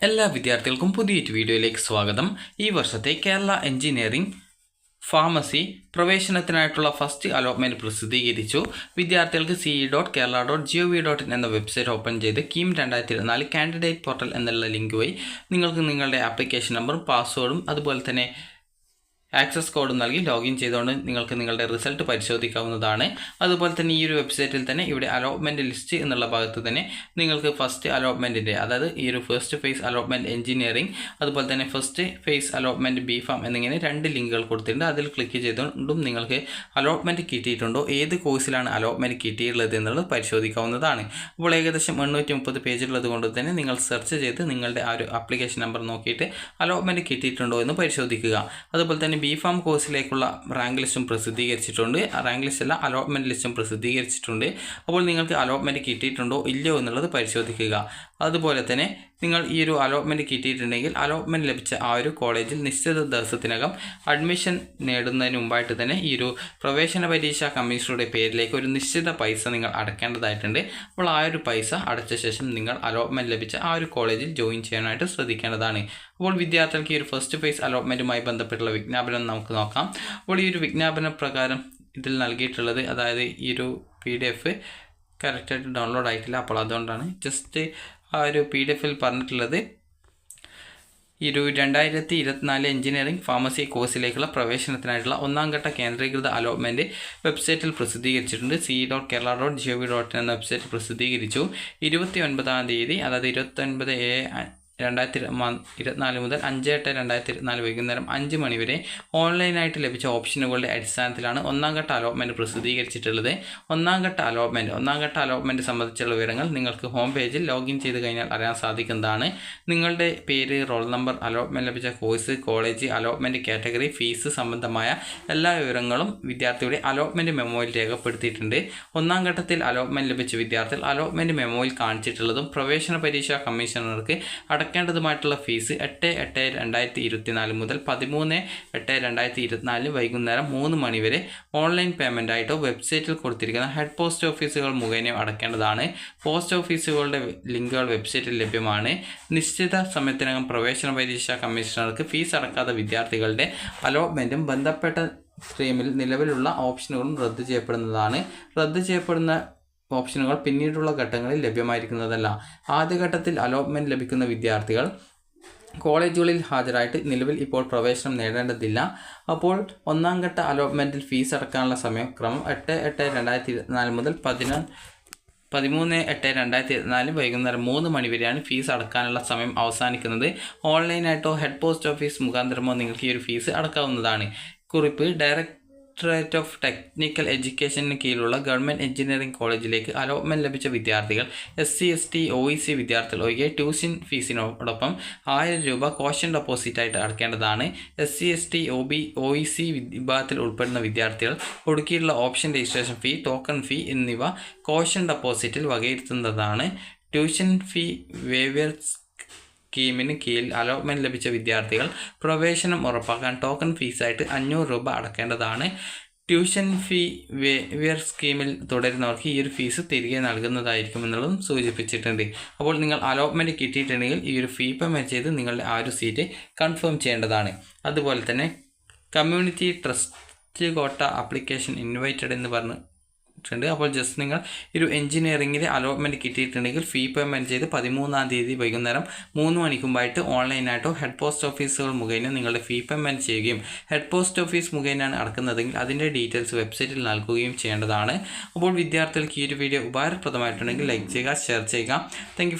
എല്ലാ വിദ്യാർത്ഥികൾക്കും പുതിയൊരു വീഡിയോയിലേക്ക് സ്വാഗതം. ഈ വർഷത്തെ കേരള എഞ്ചിനീയറിംഗ് ഫാർമസി പ്രവേശനത്തിനായിട്ടുള്ള ഫസ്റ്റ് അലോട്ട്മെൻറ്റ് പ്രസിദ്ധീകരിച്ചു. വിദ്യാർത്ഥികൾക്ക് ce.kerala.gov.in എന്ന വെബ്സൈറ്റ് ഓപ്പൺ ചെയ്ത് കീം 2024 കാൻഡിഡേറ്റ് പോർട്ടൽ എന്നുള്ള ലിങ്ക് വഴി നിങ്ങൾക്ക് നിങ്ങളുടെ ആപ്ലിക്കേഷൻ നമ്പറും പാസ്വേഡും അതുപോലെ തന്നെ ആക്സസ് കോഡും നൽകി ലോഗിൻ ചെയ്തുകൊണ്ട് നിങ്ങൾക്ക് നിങ്ങളുടെ റിസൾട്ട് പരിശോധിക്കാവുന്നതാണ്. അതുപോലെ തന്നെ ഈ ഒരു വെബ്സൈറ്റിൽ തന്നെ ഇവിടെ അലോട്ട്മെൻറ്റ് ലിസ്റ്റ് എന്നുള്ള ഭാഗത്ത് തന്നെ നിങ്ങൾക്ക് ഫസ്റ്റ് അലോട്ട്മെൻറ്റിൻ്റെ അതായത് ഈ ഒരു ഫസ്റ്റ് ഫേസ് അലോട്ട്മെൻറ്റ് എഞ്ചിനീയറിംഗ് അതുപോലെ തന്നെ ഫസ്റ്റ് ഫേസ് അലോട്ട്മെൻറ്റ് ബിഫാം എന്നിങ്ങനെ രണ്ട് ലിങ്കുകൾ കൊടുത്തിട്ടുണ്ട്. അതിൽ ക്ലിക്ക് ചെയ്തുകൊണ്ടും നിങ്ങൾക്ക് അലോട്ട്മെൻറ്റ് കിട്ടിയിട്ടുണ്ടോ, ഏത് കോഴ്സിലാണ് അലോട്ട്മെൻറ്റ് കിട്ടിയിട്ടുള്ളത് എന്നുള്ളത് പരിശോധിക്കാവുന്നതാണ്. അപ്പോൾ ഏകദേശം 830 പേജുള്ളത് കൊണ്ട് തന്നെ നിങ്ങൾ സെർച്ച് ചെയ്ത് നിങ്ങളുടെ ആ ഒരു ആപ്ലിക്കേഷൻ നമ്പർ നോക്കിയിട്ട് അലോട്ട്മെൻറ്റ് കിട്ടിയിട്ടുണ്ടോ എന്ന് പരിശോധിക്കുക. അതുപോലെ തന്നെ ബിഫാം കോഴ്സിലേക്കുള്ള റാങ്ക് ലിസ്റ്റും പ്രസിദ്ധീകരിച്ചിട്ടുണ്ട്. റാങ്ക് ലിസ്റ്റ് അല്ല, അലോട്ട്മെൻറ്റ് ലിസ്റ്റും പ്രസിദ്ധീകരിച്ചിട്ടുണ്ട്. അപ്പോൾ നിങ്ങൾക്ക് അലോട്ട്മെൻറ്റ് കിട്ടിയിട്ടുണ്ടോ ഇല്ലയോ എന്നുള്ളത് പരിശോധിക്കുക. അതുപോലെ തന്നെ നിങ്ങൾ ഈ ഒരു അലോട്ട്മെൻറ്റ് കിട്ടിയിട്ടുണ്ടെങ്കിൽ അലോട്ട്മെൻറ്റ് ലഭിച്ച ആ ഒരു കോളേജിൽ നിശ്ചിത ദിവസത്തിനകം അഡ്മിഷൻ നേടുന്നതിന് മുമ്പായിട്ട് തന്നെ ഈ ഒരു പ്രവേശന പരീക്ഷാ കമ്മീഷണറുടെ പേരിലേക്ക് ഒരു നിശ്ചിത പൈസ നിങ്ങൾ അടയ്ക്കേണ്ടതായിട്ടുണ്ട്. അപ്പോൾ ആ ഒരു പൈസ അടച്ച ശേഷം നിങ്ങൾ അലോട്ട്മെൻറ്റ് ലഭിച്ച ആ ഒരു കോളേജിൽ ജോയിൻ ചെയ്യാനായിട്ട് ശ്രദ്ധിക്കേണ്ടതാണ്. അപ്പോൾ വിദ്യാർത്ഥികൾക്ക് ഈ ഒരു ഫസ്റ്റ് ഫേസ് അലോട്ട്മെൻറ്റുമായി ബന്ധപ്പെട്ടുള്ള വിജ്ഞാപനം നമുക്ക് നോക്കാം. അപ്പോൾ ഈ ഒരു വിജ്ഞാപന പ്രകാരം ഇതിൽ നൽകിയിട്ടുള്ളത്, അതായത് ഈ ഒരു PDF കറക്റ്റായിട്ട് ഡൗൺലോഡ് ആയിട്ടില്ല, അപ്പോൾ അതുകൊണ്ടാണ് ജസ്റ്റ് ആ ഒരു PDF പറഞ്ഞിട്ടുള്ളത് ഈ ഒരു 2024 എഞ്ചിനീയറിംഗ് ഫാർമസി കോഴ്സിലേക്കുള്ള പ്രവേശനത്തിനായിട്ടുള്ള ഒന്നാം ഘട്ട കേന്ദ്രീകൃത അലോട്ട്മെൻറ്റ് വെബ്സൈറ്റിൽ പ്രസിദ്ധീകരിച്ചിട്ടുണ്ട്. ce.kerala.gov.in എന്ന വെബ്സൈറ്റ് പ്രസിദ്ധീകരിച്ചു. 29-ാം തീയതി, അതായത് 29/7/2024 മുതൽ 5/8/2024 വൈകുന്നേരം 5 മണി വരെ ഓൺലൈനായിട്ട് ലഭിച്ച ഓപ്ഷനുകളുടെ അടിസ്ഥാനത്തിലാണ് ഒന്നാം ഘട്ട അലോട്ട്മെൻറ്റ് പ്രസിദ്ധീകരിച്ചിട്ടുള്ളത്. ഒന്നാം ഘട്ട അലോട്ട്മെൻറ്റ് സംബന്ധിച്ചുള്ള വിവരങ്ങൾ നിങ്ങൾക്ക് ഹോം പേജിൽ ലോഗിൻ ചെയ്ത് കഴിഞ്ഞാൽ അറിയാൻ സാധിക്കുന്നതാണ്. നിങ്ങളുടെ പേര്, റോൾ നമ്പർ, അലോട്ട്മെൻറ്റ് ലഭിച്ച course, college, allotment category, fees സംബന്ധമായ എല്ലാ വിവരങ്ങളും വിദ്യാർത്ഥിയുടെ അലോട്ട്മെൻറ്റ് മെമ്മോയിൽ രേഖപ്പെടുത്തിയിട്ടുണ്ട്. ഒന്നാം ഘട്ടത്തിൽ അലോട്ട്മെൻറ്റ് ലഭിച്ച വിദ്യാർത്ഥികൾ അലോട്ട്മെൻറ്റ് മെമ്മോയിൽ കാണിച്ചിട്ടുള്ളതും പ്രവേശന പരീക്ഷാ കമ്മീഷണർക്ക് അടക്കേണ്ടതുമായിട്ടുള്ള ഫീസ് 8/8/2024 മുതൽ 13/8/2024 വൈകുന്നേരം 3 മണി വരെ ഓൺലൈൻ പേയ്മെൻ്റ് ആയിട്ടോ വെബ്സൈറ്റിൽ കൊടുത്തിരിക്കുന്ന ഹെഡ് പോസ്റ്റ് ഓഫീസുകൾ മുഖേനയോ അടക്കേണ്ടതാണ്. പോസ്റ്റ് ഓഫീസുകളുടെ ലിങ്കുകൾ വെബ്സൈറ്റിൽ ലഭ്യമാണ്. നിശ്ചിത സമയത്തിനകം പ്രവേശന പരീക്ഷാ കമ്മീഷണർക്ക് ഫീസ് അടക്കാത്ത വിദ്യാർത്ഥികളുടെ അലോട്ട്മെൻറ്റും ബന്ധപ്പെട്ട സ്ട്രീമിൽ നിലവിലുള്ള ഓപ്ഷനുകളും റദ്ദു ചെയ്യപ്പെടുന്നതാണ്. റദ്ദു ചെയ്യപ്പെടുന്ന ഓപ്ഷനുകൾ പിന്നീടുള്ള ഘട്ടങ്ങളിൽ ലഭ്യമായിരിക്കുന്നതല്ല. ആദ്യഘട്ടത്തിൽ അലോട്ട്മെൻറ്റ് ലഭിക്കുന്ന വിദ്യാർത്ഥികൾ കോളേജുകളിൽ ഹാജരായിട്ട് നിലവിൽ ഇപ്പോൾ പ്രവേശനം നേടേണ്ടതില്ല. അപ്പോൾ ഒന്നാം ഘട്ട അലോട്ട്മെൻറ്റിൽ ഫീസ് അടക്കാനുള്ള സമയക്രമം 8/8/2024 മുതൽ 13/8/2024 വൈകുന്നേരം 3 മണി വരെയാണ് ഫീസ് അടക്കാനുള്ള സമയം അവസാനിക്കുന്നത്. ഓൺലൈനായിട്ടോ ഹെഡ് പോസ്റ്റ് ഓഫീസ് മുഖാന്തരമോ നിങ്ങൾക്ക് ഈ ഒരു ഫീസ് അടക്കാവുന്നതാണ്. കുറിപ്പ്: ഡയറക്ടറേറ്റ് ഓഫ് ടെക്നിക്കൽ എഡ്യൂക്കേഷന് കീഴിലുള്ള ഗവൺമെൻറ് എഞ്ചിനീയറിംഗ് കോളേജിലേക്ക് അലോട്ട്മെൻറ്റ് ലഭിച്ച വിദ്യാർത്ഥികൾ SC ST OEC വിദ്യാർത്ഥികൾ ഒഴികെ ട്യൂഷൻ ഫീസിനോടൊപ്പം 1000 രൂപ കോഷൻ ഡെപ്പോസിറ്റായിട്ട് അടക്കേണ്ടതാണ്. SC ST OEC വിഭാഗത്തിൽ ഉൾപ്പെടുന്ന വിദ്യാർത്ഥികൾ ഒടുക്കിയുള്ള option registration fee, token fee എന്നിവ കോഷൻ ഡെപ്പോസിറ്റിൽ വകയിരുത്തുന്നതാണ്. ട്യൂഷൻ ഫീ വേവിയർ സ്കീമിന് കീഴിൽ അലോട്ട്മെൻറ്റ് ലഭിച്ച വിദ്യാർത്ഥികൾ പ്രവേശനം ഉറപ്പാക്കാൻ ടോക്കൺ ഫീസായിട്ട് 500 രൂപ അടക്കേണ്ടതാണ്. ട്യൂഷൻ ഫീ വേവിയർ സ്കീമിൽ തുടരുന്നവർക്ക് ഈ ഒരു ഫീസ് തിരികെ നൽകുന്നതായിരിക്കും എന്നുള്ളതും സൂചിപ്പിച്ചിട്ടുണ്ട്. അപ്പോൾ നിങ്ങൾ അലോട്ട്മെൻറ്റ് കിട്ടിയിട്ടുണ്ടെങ്കിൽ ഈ ഒരു ഫീ പേയ്മെൻറ്റ് ചെയ്ത് നിങ്ങളുടെ ആ ഒരു സീറ്റ് കൺഫേം ചെയ്യേണ്ടതാണ്. അതുപോലെ തന്നെ കമ്മ്യൂണിറ്റി ട്രസ്റ്റ് കോട്ട ആപ്ലിക്കേഷൻ ഇൻവൈറ്റഡ് എന്ന് പറഞ്ഞിട്ടുണ്ട്. അപ്പോൾ ജസ്റ്റ് നിങ്ങൾ ഒരു എഞ്ചിനീയറിംഗിൽ അലോട്ട്മെൻറ്റ് കിട്ടിയിട്ടുണ്ടെങ്കിൽ ഫീ പേയ്മെൻറ്റ് ചെയ്ത് 13-ാം തീയതി വൈകുന്നേരം 3 മണിക്ക് മുമ്പായിട്ട് ഓൺലൈനായിട്ടോ ഹെഡ് പോസ്റ്റ് ഓഫീസുകൾ മുഖേന നിങ്ങളുടെ ഫീ പേയ്മെൻറ്റ് ചെയ്യുകയും ഹെഡ് പോസ്റ്റ് ഓഫീസ് മുഖേനയാണ് അടക്കുന്നതെങ്കിൽ അതിൻ്റെ ഡീറ്റെയിൽസ് വെബ്സൈറ്റിൽ നൽകുകയും ചെയ്യേണ്ടതാണ്. അപ്പോൾ വിദ്യാർത്ഥികൾക്ക് ഈ ഒരു വീഡിയോ ഉപകാരപ്രദമായിട്ടുണ്ടെങ്കിൽ ലൈക്ക് ചെയ്യുക, ഷെയർ ചെയ്യുക. Thank you.